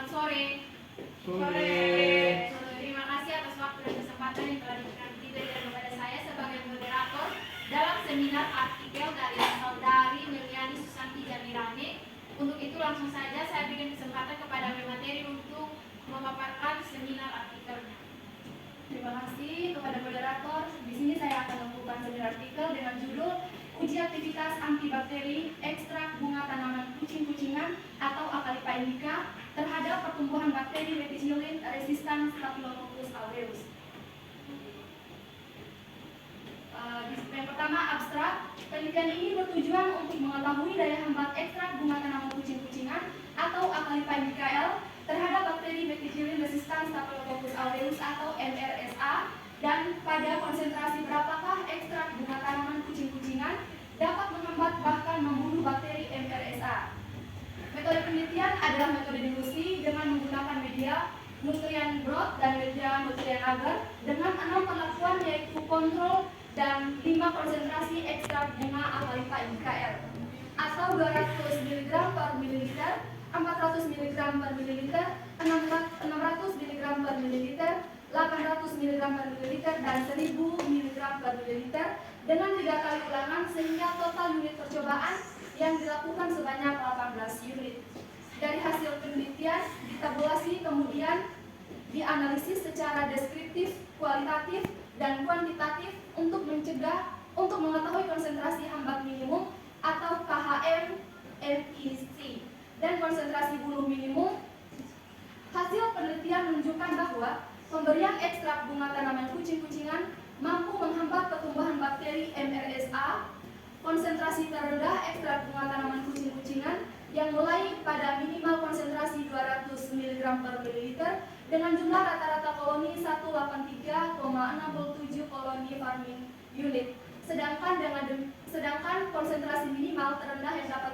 sore. Sore. Terima kasih atas waktu dan kesempatan yang telah diberikan kepada saya sebagai moderator dalam seminar artikel dari saudari Meliani Susanti Jamirane. Untuk itu langsung saja saya berikan kesempatan kepada pemateri untuk memaparkan seminar artikelnya. Terima kasih kepada moderator. Di sini saya akan membuka seminar artikel dengan judul Uji aktivitas antibakteri ekstrak bunga tanaman kucing-kucingan atau Acalypha indica terhadap pertumbuhan bakteri Methicillin resistan Staphylococcus aureus. Yang pertama, abstrak. Penelitian ini bertujuan untuk mengetahui daya hambat ekstrak bunga tanaman kucing-kucingan atau Acalypha indica L terhadap bakteri Methicillin resistan Staphylococcus aureus atau MRSA, dan pada konsentrasi berapakah ekstrak bunga tanaman kucing-kucingan dapat menghambat bahkan membunuh bakteri MRSA. Metode penelitian adalah metode dilusi dengan menggunakan media nutrien broth dan media nutrien agar dengan 6 perlakuan, yaitu kontrol dan 5 konsentrasi ekstrak bunga Acalypha indica L atau 200 mg per mililiter, 400 mg per mililiter, 600 mg per mililiter, 800 mg per mililiter, dan 1000 mg per mililiter dengan 3 kali ulangan sehingga total unit percobaan yang dilakukan sebanyak 18 unit. Dari hasil penelitian ditabulasi kemudian dianalisis secara deskriptif, kualitatif, dan kuantitatif untuk mengetahui konsentrasi hambat minimum atau KHM MIC dan konsentrasi bunuh minimum. Hasil penelitian menunjukkan bahwa pemberian ekstrak bunga tanaman kucing-kucingan mampu menghambat pertumbuhan bakteri MRSA. Konsentrasi terendah ekstrak bunga tanaman kucing-kucingan yang mulai pada minimal konsentrasi 200 mg per mililiter dengan jumlah rata-rata koloni 183,67 koloni farming unit. Sedangkan konsentrasi minimal terendah yang dapat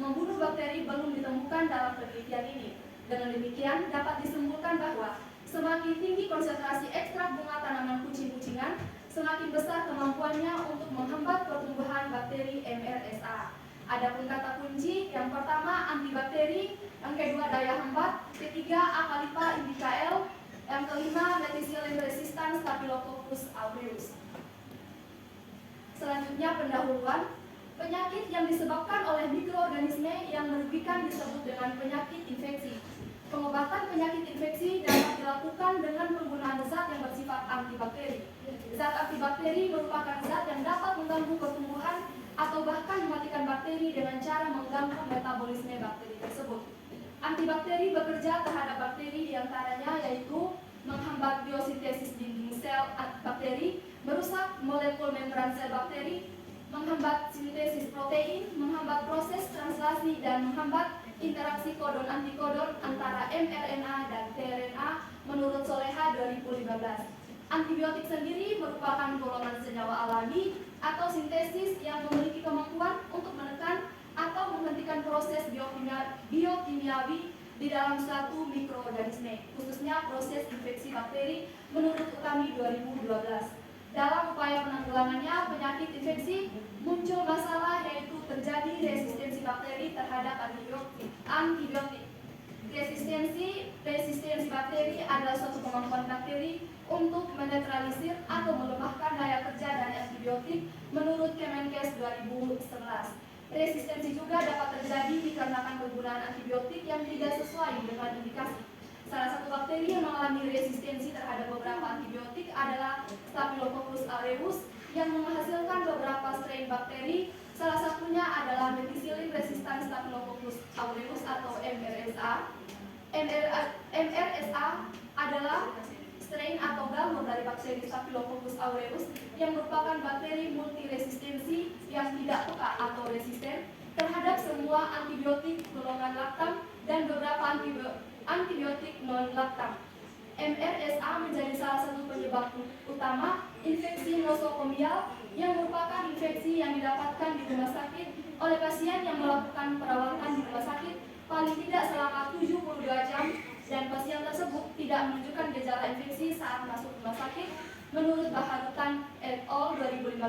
membunuh bakteri belum ditemukan dalam penelitian ini. Dengan demikian dapat disimpulkan bahwa semakin tinggi konsentrasi ekstrak bunga tanaman kucing-kucingan, semakin besar kemampuannya untuk menghambat pertumbuhan bakteri MRSA. Adapun kata kunci, yang pertama antibakteri, yang kedua daya hambat, ketiga Acalypha indica L, yang kelima Methicillin resistan Staphylococcus aureus. Selanjutnya pendahuluan. Penyakit yang disebabkan oleh mikroorganisme yang merugikan disebut dengan penyakit infeksi. Pengobatan penyakit infeksi dapat dilakukan dengan penggunaan zat yang bersifat antibakteri. Zat antibakteri merupakan zat yang dapat mengganggu pertumbuhan atau bahkan mematikan bakteri dengan cara mengganggu metabolisme bakteri tersebut. Antibakteri bekerja terhadap bakteri diantaranya yaitu menghambat biosintesis dinding sel bakteri, merusak molekul membran sel bakteri, menghambat sintesis protein, menghambat proses translasi, dan menghambat interaksi kodon antikodon antara mRNA dan tRNA menurut Soleha 2015. Antibiotik sendiri merupakan golongan senyawa alami atau sintesis yang memiliki kemampuan untuk menekan atau menghentikan proses biokimiawi di dalam suatu mikroorganisme, khususnya proses infeksi bakteri menurut Utami 2012. Dalam upaya penanggulangannya penyakit infeksi muncul masalah, yaitu terjadi resistensi bakteri terhadap antibiotik. Resistensi bakteri adalah suatu kemampuan bakteri untuk menetralisir atau melemahkan daya kerja dari antibiotik menurut Kemenkes 2011. Resistensi juga dapat terjadi dikarenakan penggunaan antibiotik yang tidak sesuai dengan indikasi. Salah satu bakteri yang mengalami resistensi terhadap beberapa antibiotik adalah Staphylococcus aureus yang menghasilkan beberapa strain bakteri. Salah satunya adalah Methicillin resistan Staphylococcus aureus atau MRSA. MRSA adalah strain atau gambar dari bakteri Staphylococcus aureus yang merupakan bakteri multiresistensi yang tidak peka atau resisten terhadap semua antibiotik golongan laktam dan beberapa antibiotik non-laktam. MRSA menjadi salah satu penyebab utama infeksi nosokomial yang merupakan infeksi yang didapatkan di rumah sakit oleh pasien yang melakukan perawatan di rumah sakit paling tidak selama 72 jam dan pasien tersebut tidak menunjukkan gejala infeksi saat masuk rumah sakit menurut Baharutan et al. 2015.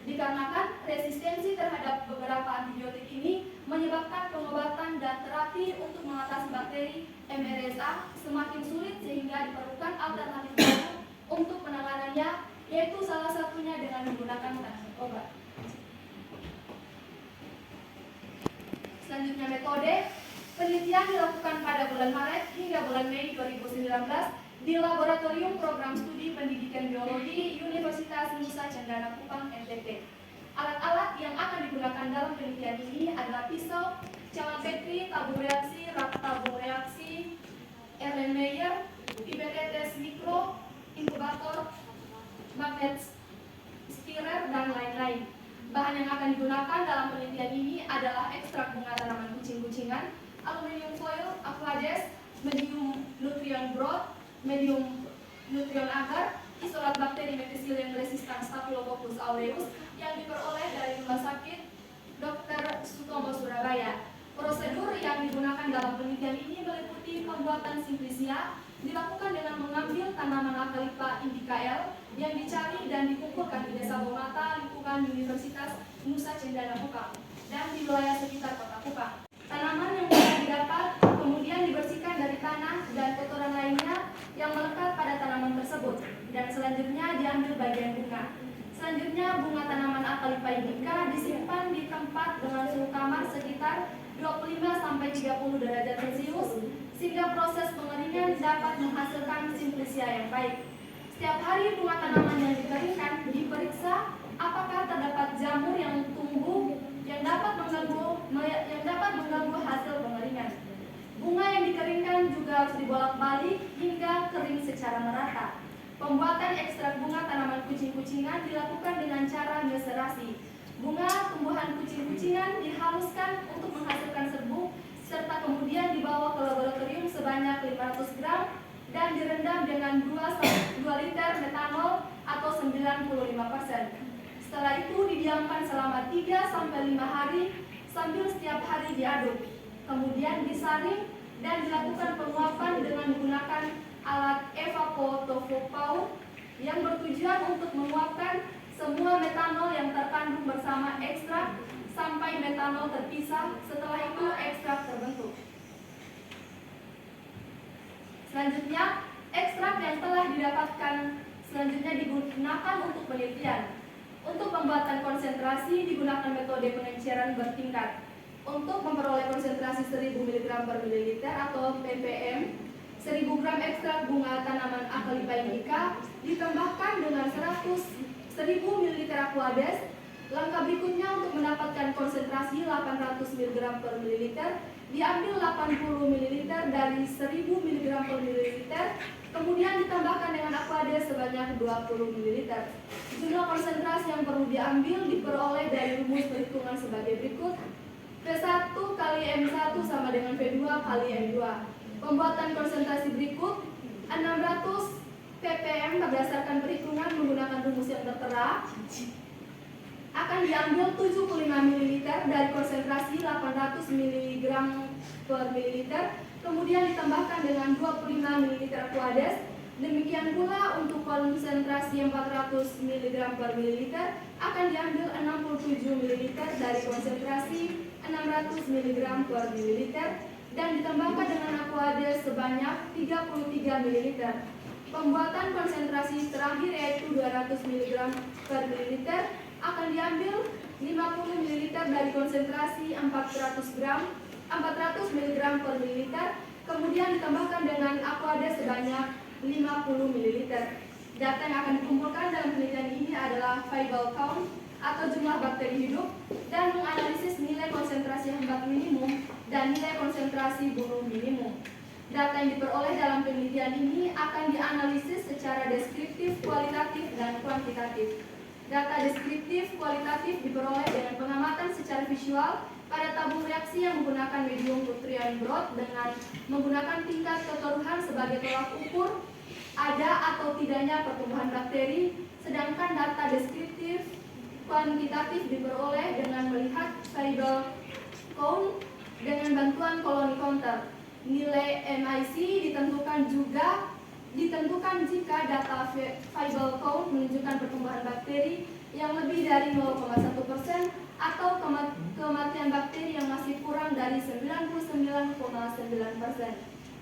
Dikarenakan resistensi terhadap beberapa antibiotik ini menyebabkan pengobatan dan terapi untuk mengatasi bakteri MRSA semakin sulit sehingga diperlukan alternatif baru untuk penanganannya, yaitu salah satunya dengan menggunakan obat. Selanjutnya metode penelitian dilakukan pada bulan Maret hingga bulan Mei 2019 di Laboratorium Program Studi Pendidikan Biologi Universitas Nusa Cendana Kupang NTT. Alat-alat yang akan digunakan dalam penelitian ini adalah pisau, cawan Petri, tabung reaksi, rak tabung reaksi, Erlenmeyer, pipet tetes mikro, inkubator, magnet spirer, dan lain-lain. Bahan yang akan digunakan dalam penelitian ini adalah ekstrak bunga tanaman kucing-kucingan, aluminium foil, aquades, medium nutrient broth, medium nutrient agar, isolat bakteri methicillin resistan Staphylococcus aureus yang diperoleh dari Rumah Sakit Dr. Sutomo Surabaya. Prosedur yang digunakan dalam penelitian ini meliputi pembuatan simplisia, dilakukan dengan mengambil tanaman Acalypha indica L yang dicari dan dikumpulkan di Desa Bomata, lingkungan Universitas Nusa Cendana Kupang, dan di wilayah sekitar Kota Kupang. Tanaman yang mudah didapat kemudian dibersihkan dari tanah dan kotoran lainnya yang melekat pada tanaman tersebut, dan selanjutnya diambil bagian bunga. Selanjutnya, bunga tanaman Acalypha indica disimpan di tempat dengan suhu kamar sekitar 25-30 derajat Celcius sehingga proses pengeringan dapat menghasilkan simplisia yang baik. Setiap hari bunga tanaman yang dikeringkan diperiksa apakah terdapat jamur yang tumbuh yang dapat mengganggu hasil pengeringan. Bunga yang dikeringkan juga harus dibolak-balik hingga kering secara merata. Pembuatan ekstrak bunga tanaman kucing-kucingan dilakukan dengan cara meserasi. Bunga tumbuhan kucing-kucingan dihaluskan untuk menghasilkan serbuk, serta kemudian dibawa ke laboratorium sebanyak 500 gram dan direndam dengan 2 liter metanol atau 95%. Setelah itu didiamkan selama 3-5 hari sambil setiap hari diaduk. Kemudian disaring dan dilakukan penguapan dengan menggunakan alat evapotofopau yang bertujuan untuk menguapkan semua metanol yang terkandung bersama ekstrak sampai metanol terpisah. Setelah itu ekstrak terbentuk. Selanjutnya, ekstrak yang telah didapatkan selanjutnya digunakan untuk penelitian. Untuk pembuatan konsentrasi digunakan metode pengenceran bertingkat. Untuk memperoleh konsentrasi 1000 mg per mililiter atau ppm, 1000 gram ekstrak bunga tanaman Acalypha indica ditambahkan dengan 1000 ml aquades. Langkah berikutnya untuk mendapatkan konsentrasi 800 mg per mililiter, diambil 80 ml dari 1000 mg per mililiter, kemudian ditambahkan dengan aquades sebanyak 20 ml. Jumlah konsentrasi yang perlu diambil diperoleh dari rumus perhitungan sebagai berikut. V1 kali M1 sama dengan V2 kali M2. Pembuatan konsentrasi berikut 600 ppm berdasarkan perhitungan menggunakan rumus yang tertera akan diambil 75 ml dari konsentrasi 800 mg per mililiter, kemudian ditambahkan dengan 25 ml aquades. Demikian pula untuk konsentrasi 400 mg per mililiter akan diambil 67 ml dari konsentrasi 600 mg per mililiter dan ditambahkan dengan aquades sebanyak 33 ml. Pembuatan konsentrasi terakhir yaitu 200 mg per mililiter akan diambil 50 ml dari konsentrasi 400 mg per mililiter, kemudian ditambahkan dengan aquades sebanyak 50 ml. Data yang akan dikumpulkan dalam penelitian ini adalah viable count atau jumlah bakteri hidup dan menganalisis nilai konsentrasi hambat minimum dan nilai konsentrasi bunuh minimum. Data yang diperoleh dalam penelitian ini akan dianalisis secara deskriptif, kualitatif, dan kuantitatif. Data deskriptif kualitatif diperoleh dengan pengamatan secara visual pada tabung reaksi yang menggunakan medium nutrient broth dengan menggunakan tingkat kekeruhan sebagai tolak ukur ada atau tidaknya pertumbuhan bakteri, sedangkan data deskriptif kuantitatif diperoleh dengan melihat viable count dengan bantuan colony counter. Nilai MIC ditentukan jika data viable count menunjukkan pertumbuhan bakteri yang lebih dari 0,1% atau kematian bakteri yang masih kurang dari 99,9%.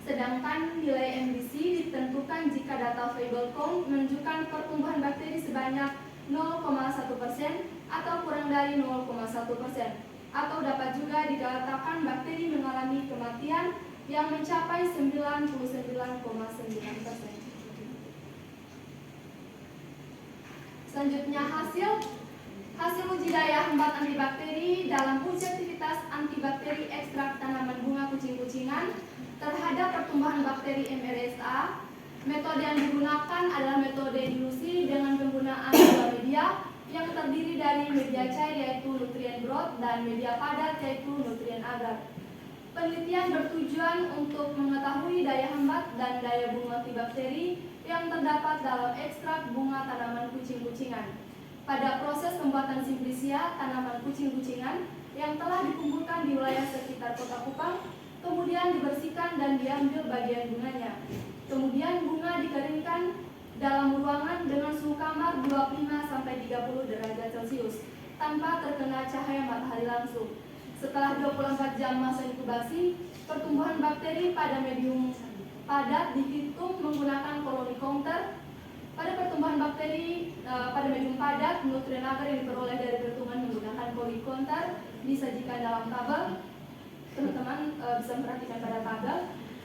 Sedangkan nilai MDC ditentukan jika data available count menunjukkan pertumbuhan bakteri sebanyak 0,1% atau kurang dari 0,1%, atau dapat juga dikatakan bakteri mengalami kematian yang mencapai 99,9%. Selanjutnya hasil uji daya hambat antibakteri dalam uji aktivitas antibakteri ekstrak tanaman bunga kucing-kucingan terhadap pertumbuhan bakteri MRSA. Metode yang digunakan adalah metode dilusi dengan penggunaan dua media yang terdiri dari media cair yaitu nutrien broth dan media padat yaitu nutrien agar. Penelitian bertujuan untuk mengetahui daya hambat dan daya bunga antibakteri yang terdapat dalam ekstrak bunga tanaman kucing-kucingan. Pada proses pembuatan simplisia tanaman kucing-kucingan yang telah dikumpulkan di wilayah sekitar Kota Kupang, kemudian dibersihkan dan diambil bagian bunganya. Kemudian bunga dikeringkan dalam ruangan dengan suhu kamar 25-30 derajat Celcius tanpa terkena cahaya matahari langsung. Setelah 24 jam masa inkubasi, pertumbuhan bakteri pada medium padat dihitung menggunakan koloni counter. Pada pertumbuhan bakteri pada medium padat, nutrien agar yang diperoleh dari pertumbuhan menggunakan koloni counter disajikan dalam tabel. Teman-teman bisa memperhatikan pada tabel.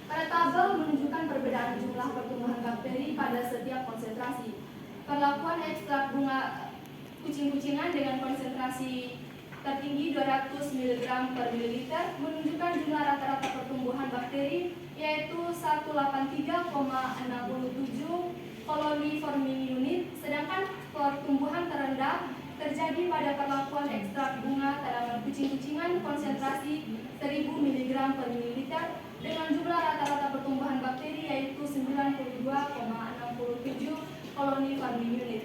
Pada tabel menunjukkan perbedaan jumlah pertumbuhan bakteri pada setiap konsentrasi. Perlakuan ekstrak bunga kucing-kucingan dengan konsentrasi tertinggi 200 mg per mililiter menunjukkan jumlah rata-rata pertumbuhan bakteri yaitu 183,67 koloni forming unit, sedangkan pertumbuhan terendah terjadi pada perlakuan ekstrak bunga tanaman kucing-kucingan konsentrasi 1000 mg per mililiter dengan jumlah rata-rata pertumbuhan bakteri yaitu 92,67 koloni forming unit.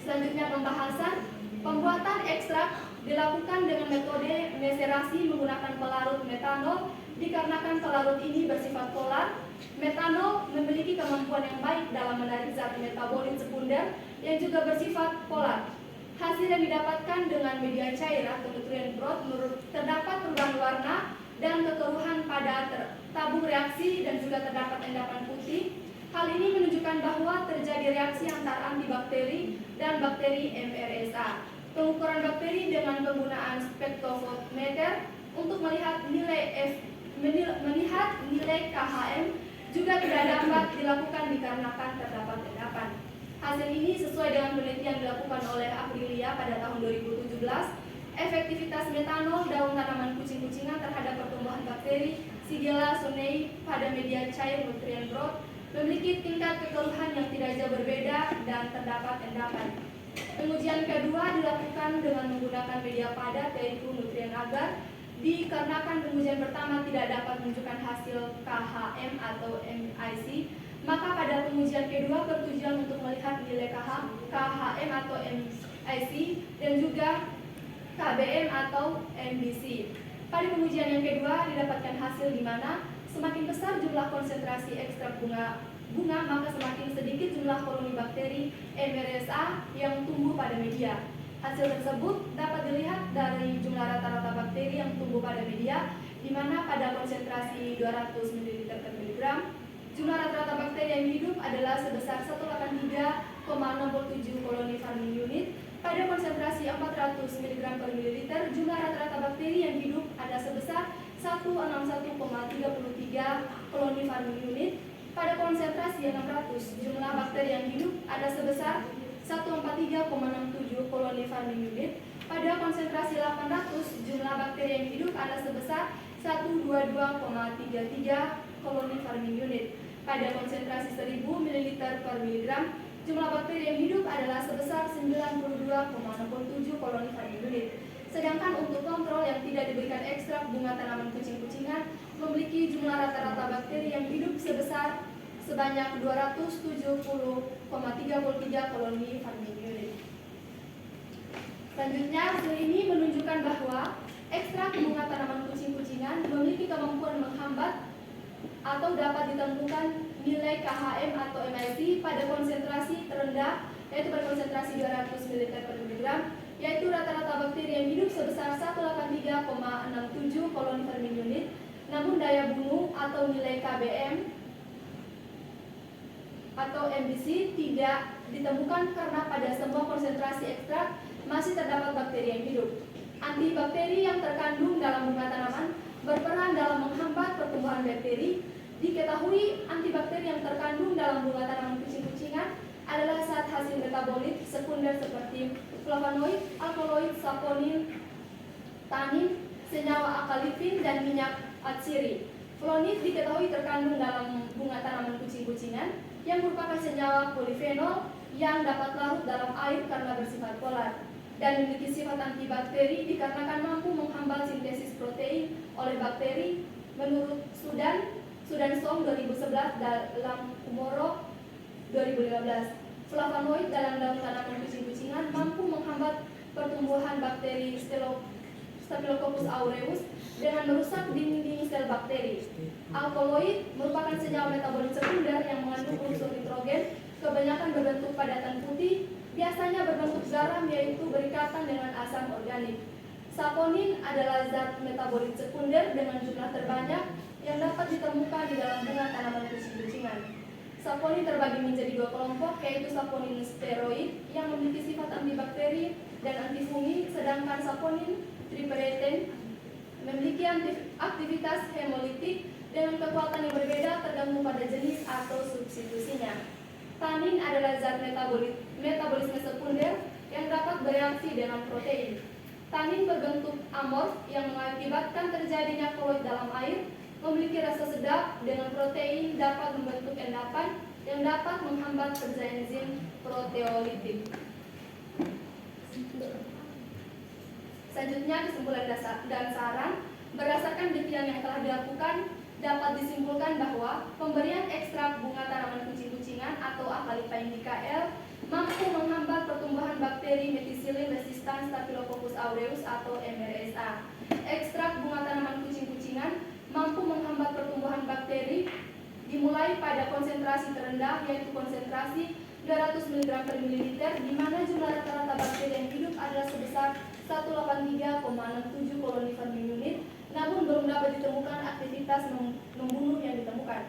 Selanjutnya pembahasan. Pembuatan ekstrak dilakukan dengan metode meserasi menggunakan pelarut metanol dikarenakan pelarut ini bersifat polar. Metanol memiliki kemampuan yang baik dalam menarik zat metabolit sekunder yang juga bersifat polar. Hasil yang didapatkan dengan media cair atau nutrien broth terdapat perubahan warna dan kekeruhan pada tabung reaksi dan juga terdapat endapan putih. Hal ini menunjukkan bahwa terjadi reaksi antar antibakteri dan bakteri MRSA. Pengukuran bakteri dengan penggunaan spektrofotometer untuk melihat nilai KHM juga tidak dapat dilakukan dikarenakan terdapat endapan. Hasil ini sesuai dengan penelitian dilakukan oleh Aprilia pada tahun 2017. Efektivitas metanol daun tanaman kucing-kucingan terhadap pertumbuhan bakteri Shigella sonnei pada media cair nutrien broth memiliki tingkat kekeruhan yang tidak jauh berbeda dan terdapat endapan. Pengujian kedua dilakukan dengan menggunakan media padat yaitu nutrien agar. Dikarenakan pengujian pertama tidak dapat menunjukkan hasil KHM atau MIC, maka pada pengujian kedua bertujuan untuk melihat nilai KHM atau MIC dan juga KBM atau MBC. Pada pengujian yang kedua didapatkan hasil di mana semakin besar jumlah konsentrasi ekstrak bunga, maka semakin sedikit jumlah koloni bakteri MRSA yang tumbuh pada media. Hasil tersebut dapat dilihat dari jumlah rata-rata bakteri yang tumbuh pada media, di mana pada konsentrasi 200 ml per miligram, jumlah rata-rata bakteri yang hidup adalah sebesar 183,67 koloni farming unit. Pada konsentrasi 400 mg per mililiter, jumlah rata-rata bakteri yang hidup ada sebesar 161,33 koloni farming unit. Pada konsentrasi 600, jumlah bakteri yang hidup ada sebesar 143,67 koloni farming unit. Pada konsentrasi 800, jumlah bakteri yang hidup ada sebesar 122,33 koloni farming unit. Pada konsentrasi 1000 ml per miligram, jumlah bakteri yang hidup adalah sebesar 92,67 koloni farming unit. Sedangkan untuk kontrol yang tidak diberikan ekstrak bunga tanaman kucing-kucingan memiliki jumlah rata-rata bakteri yang hidup sebanyak 270,33 koloni farming unit. Selanjutnya, hasil ini menunjukkan bahwa ekstrak bunga tanaman kucing-kucingan memiliki kemampuan menghambat atau dapat ditentukan nilai KHM atau MIC pada konsentrasi terendah yaitu berkonsentrasi 200 ml per miligram, yaitu rata-rata bakteri yang hidup sebesar 183,67 koloni per unit. Namun daya bunuh atau nilai KBM atau MBC tidak ditemukan karena pada semua konsentrasi ekstrak masih terdapat bakteri yang hidup. Antibakteri yang terkandung dalam bunga tanaman berperan dalam menghambat pertumbuhan bakteri. Diketahui antibakteri yang terkandung dalam bunga tanaman kucing-kucingan adalah zat hasil metabolit sekunder seperti flavonoid, alkaloid, saponin, tanin, senyawa akalipin, dan minyak atsiri. Flonit diketahui terkandung dalam bunga tanaman kucing-kucingan yang merupakan senyawa polifenol yang dapat larut dalam air karena bersifat polar dan memiliki sifat antibakteri dikarenakan mampu menghambat sintesis protein oleh bakteri. Menurut Sudan Song 2011 dalam Kumoro 2015, flavonoid dalam daun tanaman kucing-kucingan mampu menghambat pertumbuhan bakteri Staphylococcus aureus dengan merusak dinding sel bakteri. Alkaloid merupakan senyawa metabolit sekunder yang mengandung unsur nitrogen, kebanyakan berbentuk padatan putih, biasanya berbentuk garam yaitu berikatan dengan asam organik. Saponin adalah zat metabolit sekunder dengan jumlah terbanyak yang dapat ditemukan di dalam bunga tanaman kucing-kucingan. Saponin terbagi menjadi dua kelompok, yaitu saponin steroid yang memiliki sifat antibakteri dan antifungi, sedangkan saponin tripireten memiliki aktivitas hemolitik dengan kekuatan yang berbeda tergantung pada jenis atau substitusinya. Tanin adalah zat metabolisme sekunder yang dapat bereaksi dengan protein. Tanin berbentuk amorf yang mengakibatkan terjadinya koloid dalam air, memiliki rasa sedap dengan protein, dapat membentuk endapan yang dapat menghambat kerja enzim proteolitik. Selanjutnya kesimpulan dan saran. Berdasarkan penelitian yang telah dilakukan, dapat disimpulkan bahwa pemberian ekstrak bunga tanaman kucing-kucingan atau Acalipine DKL mampu menghambat pertumbuhan bakteri methicillin resistan Staphylococcus aureus atau MRSA. Ekstrak bunga tanaman kucing-kucingan mampu menghambat pertumbuhan bakteri dimulai pada konsentrasi terendah, yaitu konsentrasi 200 mg per mililiter, di mana jumlah rata-rata bakteri yang hidup adalah sebesar 183,67 koloni per unit, namun belum dapat ditemukan aktivitas membunuh yang ditemukan.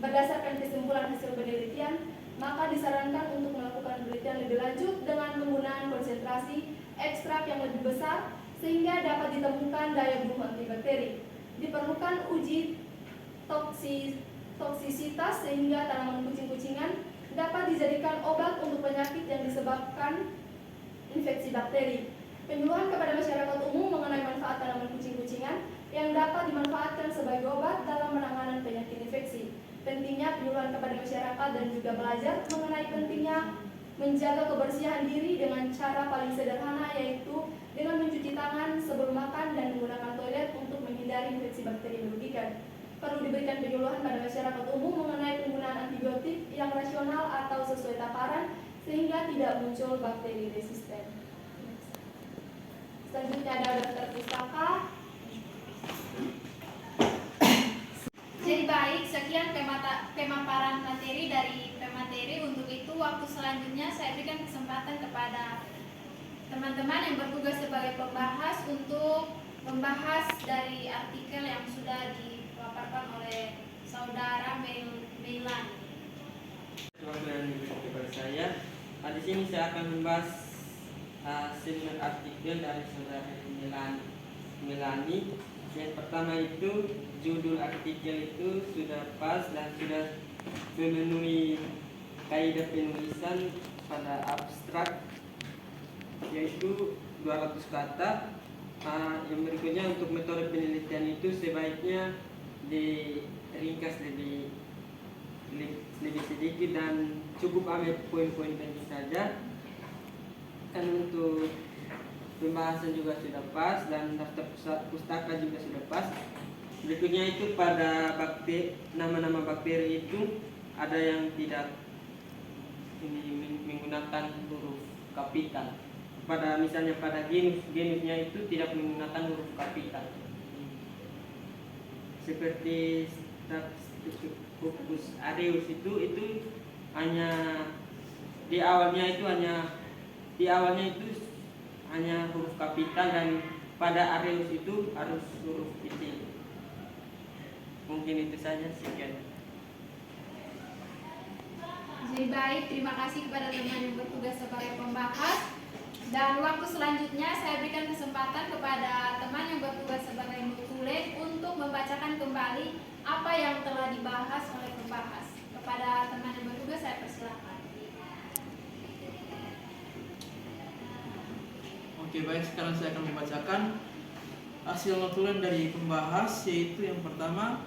Berdasarkan kesimpulan hasil penelitian, maka disarankan untuk melakukan penelitian lebih lanjut dengan menggunakan konsentrasi ekstrak yang lebih besar sehingga dapat ditemukan daya bunuh antibakteri. Diperlukan uji toksisitas sehingga tanaman kucing-kucingan dapat dijadikan obat untuk penyakit yang disebabkan infeksi bakteri. Penyuluhan kepada masyarakat umum mengenai manfaat tanaman kucing-kucingan yang dapat dimanfaatkan sebagai obat dalam penanganan penyakit infeksi. Pentingnya penyuluhan kepada masyarakat dan juga belajar mengenai pentingnya menjaga kebersihan diri dengan cara paling sederhana, yaitu dengan mencuci tangan sebelum makan dan menggunakan toilet untuk menghindari infeksi bakteri merugikan. Perlu diberikan penyuluhan pada masyarakat umum mengenai penggunaan antibiotik yang rasional atau sesuai takaran sehingga tidak muncul bakteri resisten. Selanjutnya ada daftar pustaka. Jadi baik, sekian pemaparan materi dari pemateri. Untuk itu waktu selanjutnya saya berikan kesempatan kepada teman-teman yang bertugas sebagai pembahas untuk membahas dari artikel yang sudah dipaparkan oleh saudara Meilan. Waktu yang diberikan kepada saya, di sini saya akan membahas seminar artikel dari saudara Melani. Yang pertama itu judul artikel itu sudah pas dan sudah memenuhi kaidah penulisan pada abstrak, yaitu 200 kata. Yang berikutnya untuk metode penelitian itu sebaiknya diringkas lebih sedikit dan cukup ambil poin-poin penting saja. Dan untuk pembahasan juga sudah pas dan daftar pustaka juga sudah pas. Berikutnya itu pada nama-nama bakteri itu ada yang tidak menggunakan huruf kapital. Misalnya pada genusnya itu tidak menggunakan huruf kapital. Seperti Staphylococcus aureus itu hanya di awalnya itu hanya huruf kapital dan pada Areus itu harus huruf kecil. Mungkin itu saja, sekian. Jadi baik, terima kasih kepada teman yang bertugas sebagai pembahas. Dan waktu selanjutnya saya berikan kesempatan kepada teman yang bertugas sebagai nutulen untuk membacakan kembali apa yang telah dibahas oleh pembahas. Kepada teman yang bertugas saya persilakan. Oke, baik, sekarang saya akan membacakan hasil notulen dari pembahas, yaitu yang pertama,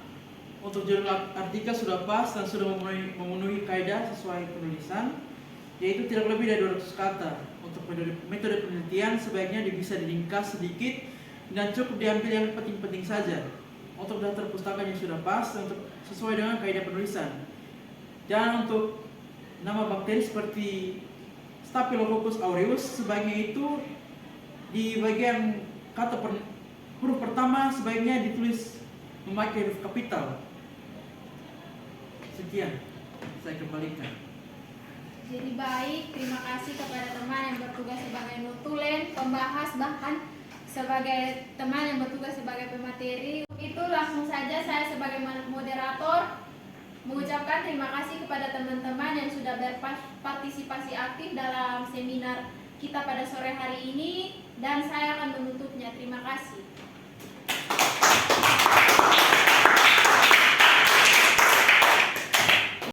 untuk judul artikel sudah pas dan sudah memenuhi kaidah sesuai penulisan, yaitu tidak lebih dari 200 kata. Untuk metode penelitian sebaiknya bisa diringkas sedikit dan cukup diambil yang penting-penting saja. Untuk daftar pustaka yang sudah pas dan untuk sesuai dengan kaidah penulisan. Dan untuk nama bakteri seperti Staphylococcus aureus sebaiknya itu di bagian kata huruf pertama sebaiknya ditulis memakai huruf kapital. Sekian, saya kembalikan. Jadi baik, terima kasih kepada teman yang bertugas sebagai nutulen, pembahas, bahkan sebagai teman yang bertugas sebagai pemateri. Itu langsung saja saya sebagai moderator mengucapkan terima kasih kepada teman-teman yang sudah berpartisipasi aktif dalam seminar kita pada sore hari ini, dan saya akan menutupnya. Terima kasih.